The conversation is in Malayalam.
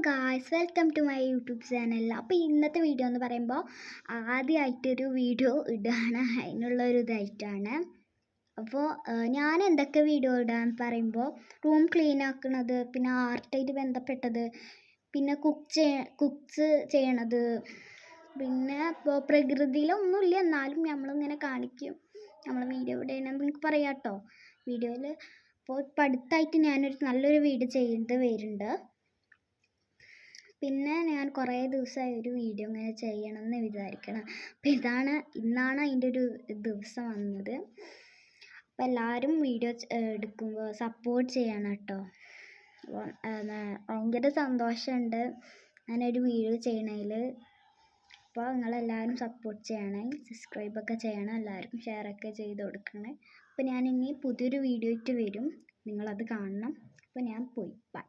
Guys, welcome to my YouTube channel. അപ്പോൾ ഇന്നത്തെ വീഡിയോ എന്ന് പറയുമ്പോൾ ആദ്യമായിട്ടൊരു വീഡിയോ ഇടുകയാണ്, അതിനുള്ളൊരു ഇതായിട്ടാണ്. അപ്പോൾ ഞാൻ എന്തൊക്കെ വീഡിയോ ഇടാൻ പറയുമ്പോൾ റൂം ക്ലീൻ ആക്കുന്നത്, പിന്നെ ആർട്ടായിട്ട് ബന്ധപ്പെട്ടത്, പിന്നെ കുക്സ് ചെയ്യണത്, പിന്നെ ഇപ്പോൾ പ്രകൃതിയിലൊന്നുമില്ല എന്നാലും നമ്മളിങ്ങനെ കാണിക്കും. നമ്മൾ വീഡിയോ ഇടണമെന്ന് നിങ്ങൾക്ക് പറയാം കേട്ടോ വീഡിയോയിൽ. അപ്പോൾ ഇപ്പം അടുത്തായിട്ട് ഞാനൊരു നല്ലൊരു വീഡിയോ ചെയ്ത് വരുന്നുണ്ട്. പിന്നെ ഞാൻ കുറേ ദിവസമായി ഒരു വീഡിയോ ഇങ്ങനെ ചെയ്യണമെന്ന് വിചാരിക്കണം. അപ്പോൾ ഇന്നാണ് അതിൻ്റെ ഒരു ദിവസം വന്നത്. അപ്പോൾ എല്ലാവരും വീഡിയോ എടുക്കുമ്പോൾ സപ്പോർട്ട് ചെയ്യണം കേട്ടോ. ഭയങ്കര സന്തോഷമുണ്ട് ഞാനൊരു വീഡിയോ ചെയ്യണതിൽ. അപ്പോൾ നിങ്ങളെല്ലാവരും സപ്പോർട്ട് ചെയ്യണേ, സബ്സ്ക്രൈബൊക്കെ ചെയ്യണം, എല്ലാവർക്കും ഷെയറൊക്കെ ചെയ്ത് കൊടുക്കണേ. അപ്പോൾ ഞാനിനി പുതിയൊരു വീഡിയോ ആയിട്ട് വരും, നിങ്ങളത് കാണണം. അപ്പോൾ ഞാൻ പോയി, ബൈ.